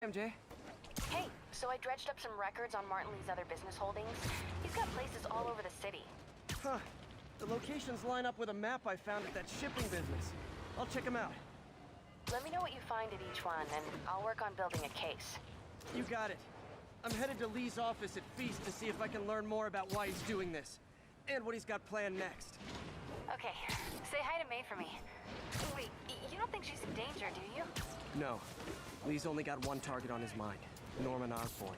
MJ. Hey, so I dredged up some records on Martin Lee's other business holdings. He's got places all over the city. Huh. The locations line up with a map I found at that shipping business. I'll check them out. Let me know what you find at each one, and I'll work on building a case. You got it. I'm headed to Lee's office at Feast to see if I can learn more about why he's doing this. And what he's got planned next. Okay, say hi to May for me. Wait, you don't think she's in danger, do you? No. Lee's only got one target on his mind. Norman Osborn.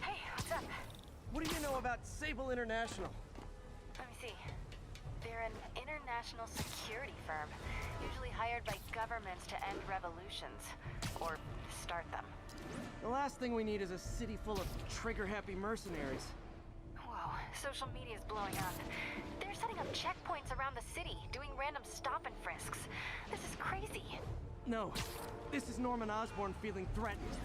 Hey, what's up? What do you know about Sable International? Let me see. They're an international security firm, usually hired by governments to end revolutions, or start them. The last thing we need is a city full of trigger-happy mercenaries. Whoa, social media's blowing up. They're setting up checkpoints around the city, doing random stop and frisks. This is crazy. No, this is Norman Osborn feeling threatened.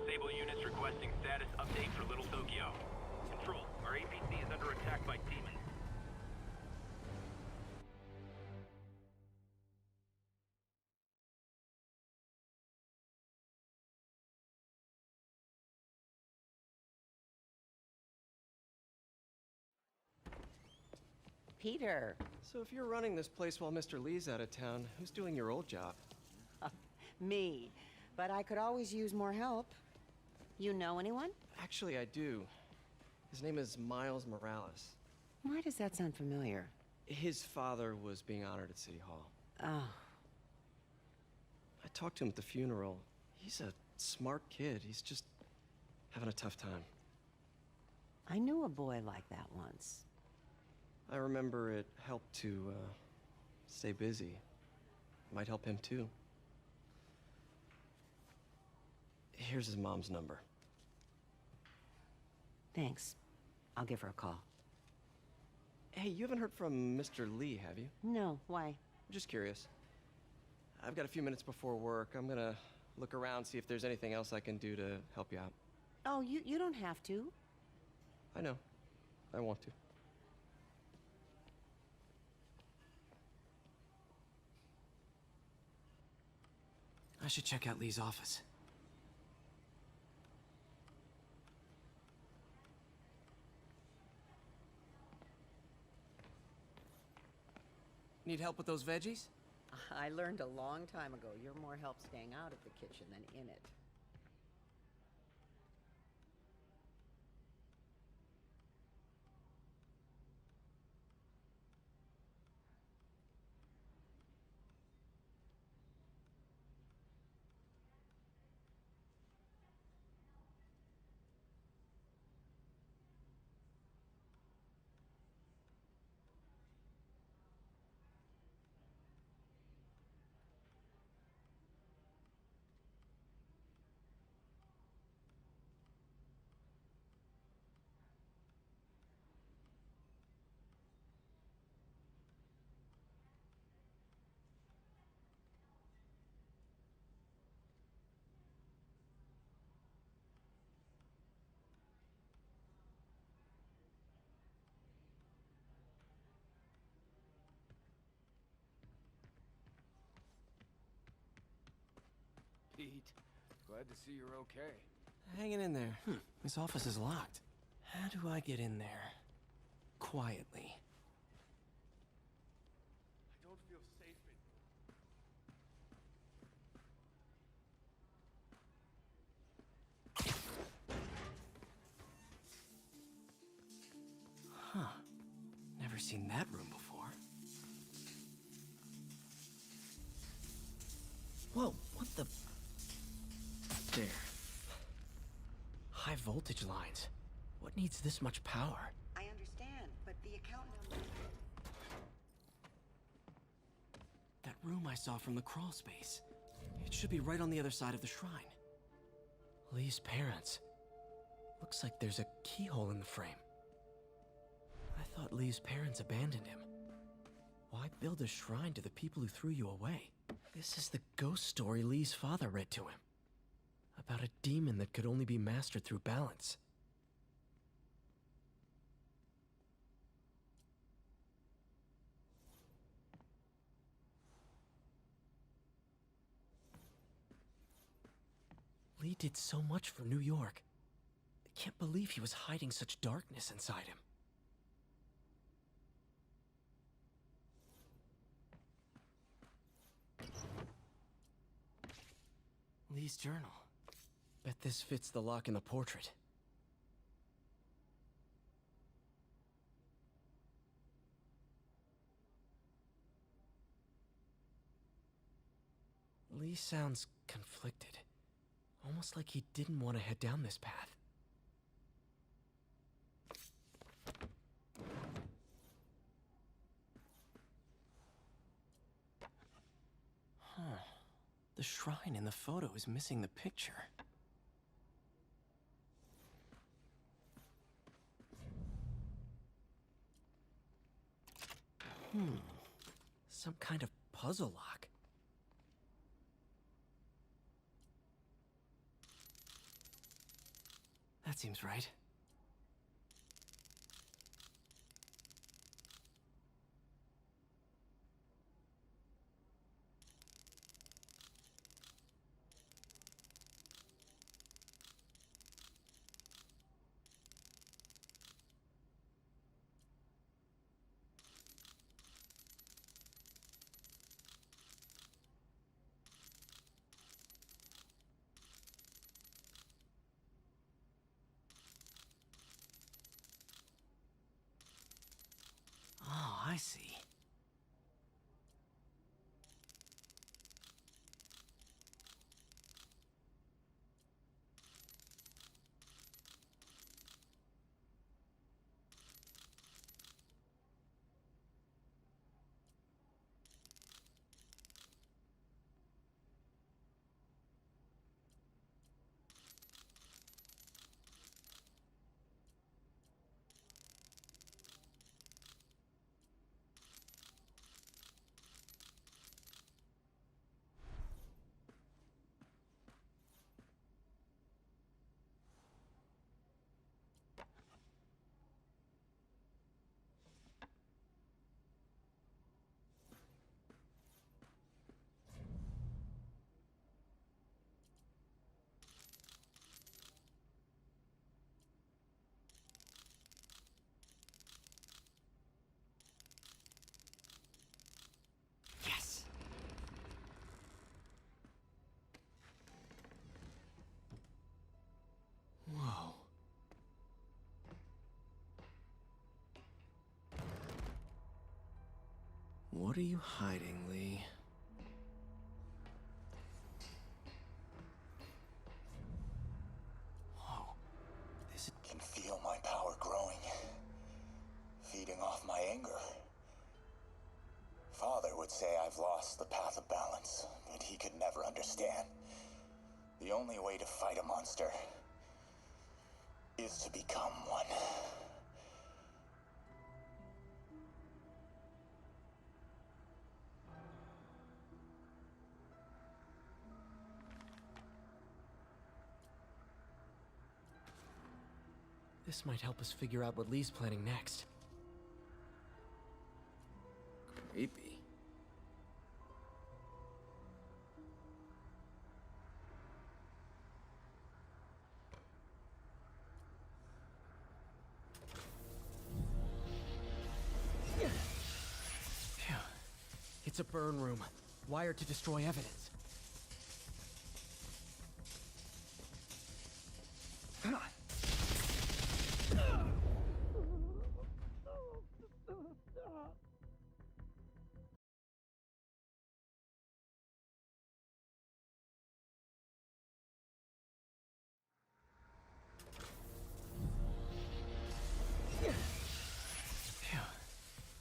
Sable units requesting status update for Little Tokyo. Control, our APC is under attack by demons. Peter. So if you're running this place while Mr. Lee's out of town, who's doing your old job? Me. But I could always use more help. You know anyone? Actually, I do. His name is Miles Morales. Why does that sound familiar? His father was being honored at City Hall. Oh. I talked to him at the funeral. He's a smart kid. He's just having a tough time. I knew a boy like that once. I remember it helped to, stay busy. Might help him, too. Here's his mom's number. Thanks. I'll give her a call. Hey, you haven't heard from Mr. Lee, have you? No, why? I'm just curious. I've got a few minutes before work. I'm gonna look around, see if there's anything else I can do to help you out. Oh, you don't have to. I know. I want to. I should check out Lee's office. Need help with those veggies? I learned a long time ago you're more help staying out of the kitchen than in it. Pete, glad to see you're okay. Hanging in there. This office is locked. How do I get in there? Quietly. I don't feel safe Huh. Never seen that room before. Whoa, what the... There. High voltage lines. What needs this much power? I understand, but the account number... That room I saw from the crawl space. It should be right on the other side of the shrine. Lee's parents. Looks like there's a keyhole in the frame. I thought Lee's parents abandoned him. Why build a shrine to the people who threw you away? This is the ghost story Lee's father read to him. About a demon that could only be mastered through balance. Lee did so much for New York. I can't believe he was hiding such darkness inside him. Lee's journal. Bet this fits the lock in the portrait. Lee sounds conflicted. Almost like he didn't want to head down this path. Huh. The shrine in the photo is missing the picture. Some kind of puzzle lock. That seems right. Oh, I see. Yes! Whoa. What are you hiding, Lee? Whoa. This Can feel my power growing, feeding off my anger. Father would say I've lost the path of balance, but he could never understand. The only way to fight a monster is to become one. This might help us figure out what Lee's planning next. Creepy. Phew. It's a burn room, wired to destroy evidence. Phew.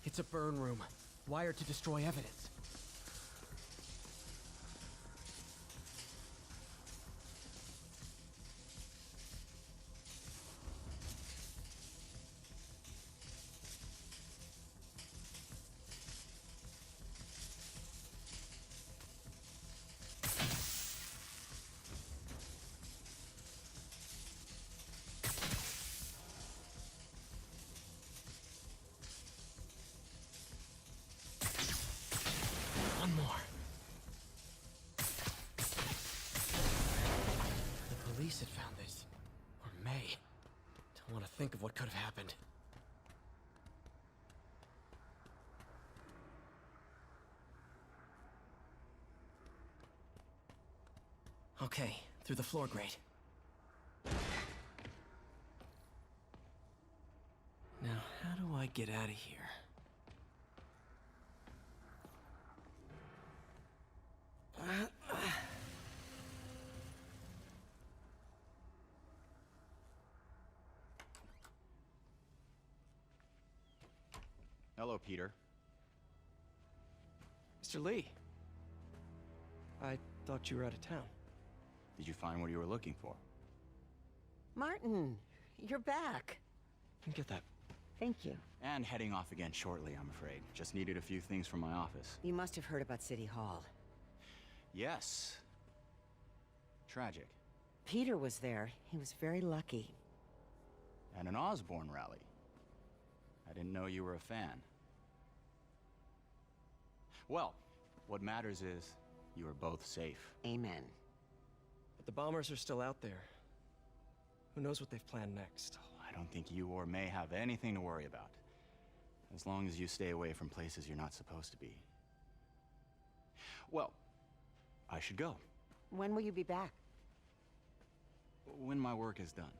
It's a burn room, wired to destroy evidence. Elise had found this. Or May. Don't want to think of what could have happened. Okay, through the floor grate. Now, how do I get out of here? Hello, Peter. Mr. Lee. I thought you were out of town. Did you find what you were looking for? Martin, you're back. Get that. Thank you. And heading off again shortly, I'm afraid. Just needed a few things from my office. You must have heard about City Hall. Yes. Tragic. Peter was there. He was very lucky. At an Osborne rally. I didn't know you were a fan. Well, what matters is you are both safe. Amen. But the bombers are still out there. Who knows what they've planned next? I don't think you or May have anything to worry about. As long as you stay away from places you're not supposed to be. Well, I should go. When will you be back? When my work is done.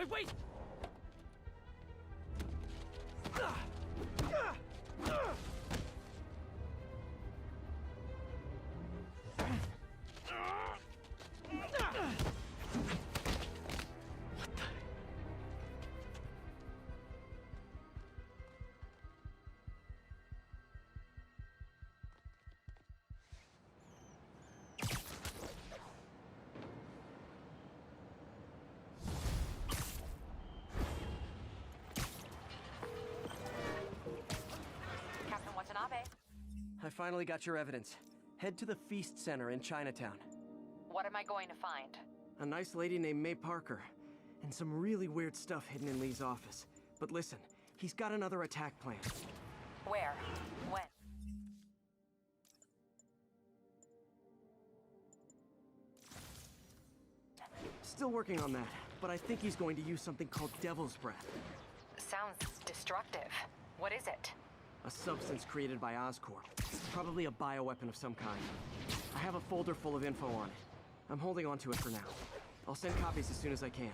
Wait! I finally got your evidence. Head to the Feast Center in Chinatown. What am I going to find? A nice lady named May Parker. And some really weird stuff hidden in Lee's office. But listen, he's got another attack plan. Where? When? Still working on that, but I think he's going to use something called Devil's Breath. Sounds destructive. What is it? A substance created by Oscorp. Probably a bioweapon of some kind. I have a folder full of info on it. I'm holding on to it for now. I'll send copies as soon as I can.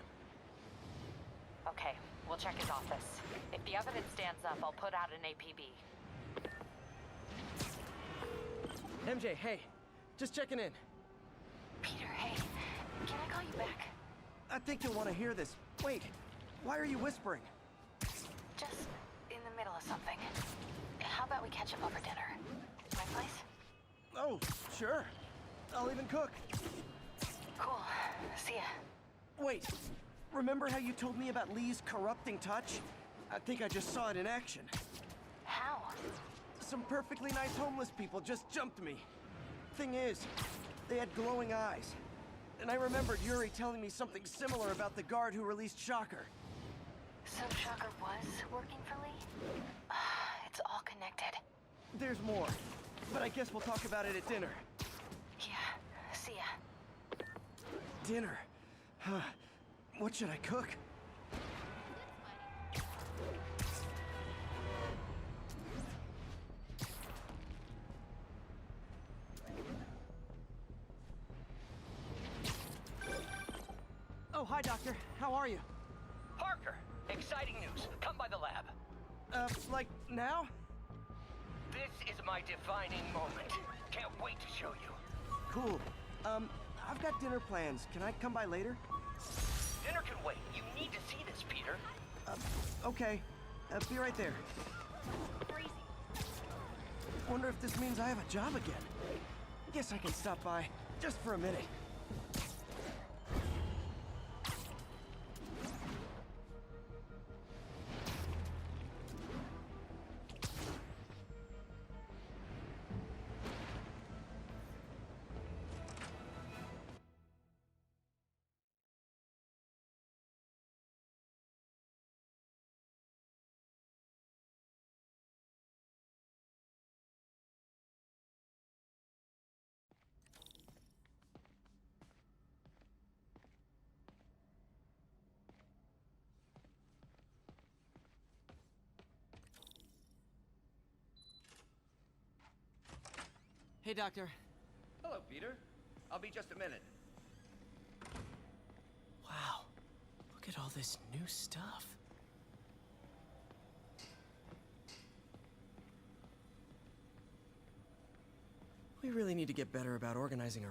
Okay, we'll check his office. If the evidence stands up, I'll put out an APB. MJ, hey. Just checking in. Peter, hey. Can I call you back? I think you'll want to hear this. Wait. Why are you whispering? Just in the middle of something. How about we catch up over dinner? My place? Oh, sure. I'll even cook. Cool. See ya. Wait. Remember how you told me about Lee's corrupting touch? I think I just saw it in action. How? Some perfectly nice homeless people just jumped me. Thing is, they had glowing eyes. And I remembered Yuri telling me something similar about the guard who released Shocker. So Shocker was working for Lee? It's all connected. There's more, but I guess we'll talk about it at dinner. Yeah, see ya. Dinner? What should I cook? Oh, hi, Doctor. How are you? Parker, exciting news. Come by the lab. Like now? This is my defining moment. Can't wait to show you. Cool. I've got dinner plans. Can I come by later? Dinner can wait. You need to see this, Peter. Okay. Be right there. Wonder if this means I have a job again. Guess I can stop by just for a minute. Hey, Doctor. Hello, Peter. I'll be just a minute. Wow. Look at all this new stuff. We really need to get better about organizing our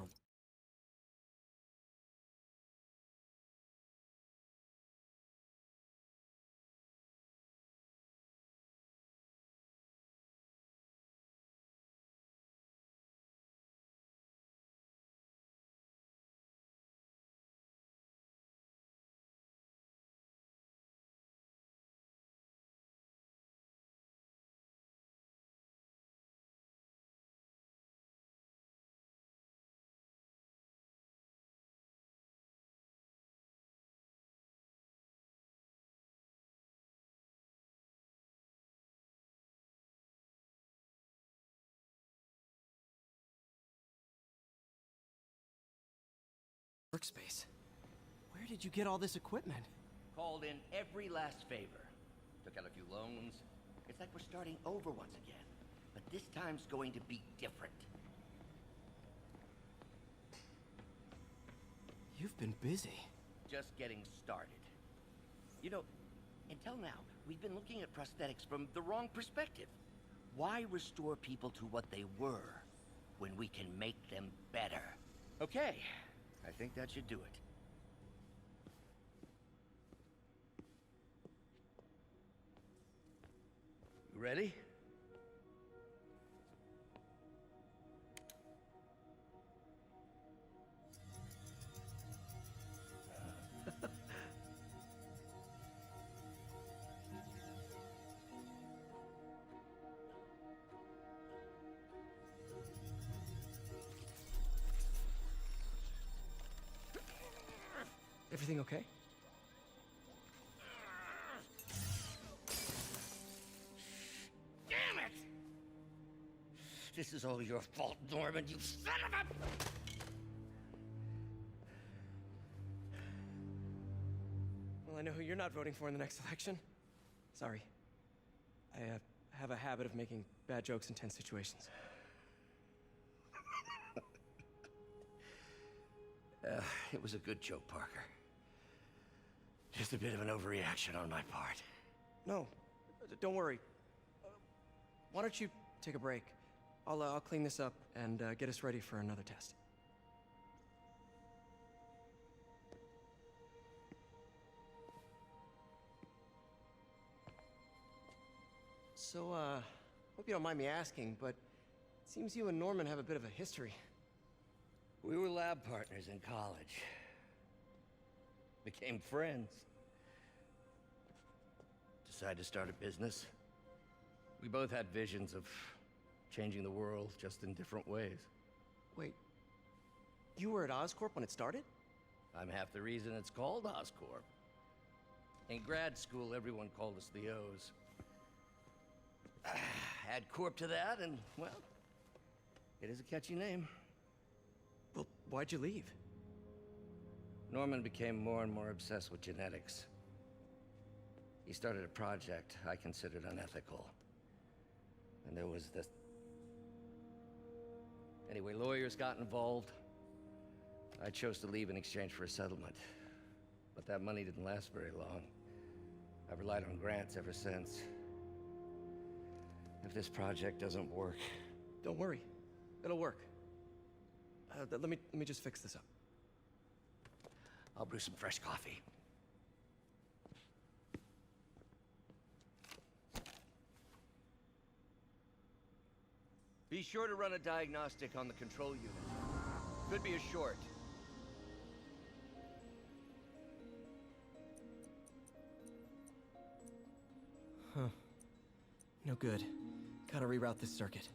workspace. Where did you get all this equipment? Called in every last favor. Took out a few loans. It's like we're starting over once again. But this time's going to be different. You've been busy. Just getting started. You know, until now, we've been looking at prosthetics from the wrong perspective. Why restore people to what they were when we can make them better? Okay, I think that should do it. You ready? Everything okay? Damn it! This is all your fault, Norman, you son of a... Well, I know who you're not voting for in the next election. Sorry. I have a habit of making bad jokes in tense situations. It was a good joke, Parker. Just a bit of an overreaction on my part. No, don't worry. Why don't you take a break? I'll clean this up and get us ready for another test. So, hope you don't mind me asking, but it seems you and Norman have a bit of a history. We were lab partners in college. Became friends. Decided to start a business. We both had visions of changing the world, just in different ways. Wait, you were at Oscorp when it started? I'm half the reason it's called Oscorp. In grad school, everyone called us the O's. Add Corp to that, and, well, it is a catchy name. Well, why'd you leave? Norman became more and more obsessed with genetics. He started a project I considered unethical. And there was this... Anyway, lawyers got involved. I chose to leave in exchange for a settlement. But that money didn't last very long. I've relied on grants ever since. If this project doesn't work... Don't worry. It'll work. Let me just fix this up. I'll brew some fresh coffee. Be sure to run a diagnostic on the control unit. Could be a short. Huh. No good. Gotta reroute this circuit.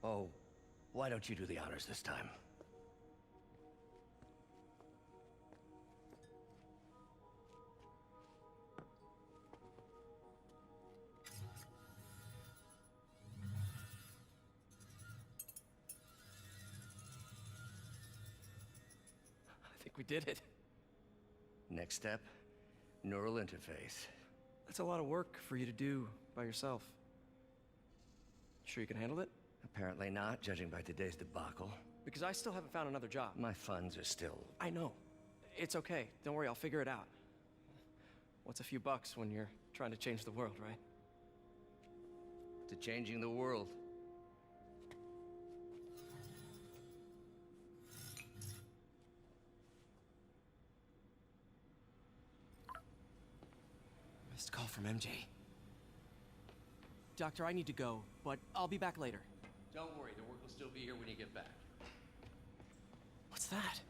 Oh, why don't you do the honors this time? I think we did it. Next step, neural interface. That's a lot of work for you to do by yourself. Sure you can handle it? Apparently not, judging by today's debacle. Because I still haven't found another job. My funds are still... I know. It's okay. Don't worry, I'll figure it out. What's a few bucks when you're trying to change the world, right? to changing the world. Missed call from MJ. Doctor, I need to go, but I'll be back later. Don't worry, the work will still be here when you get back. What's that?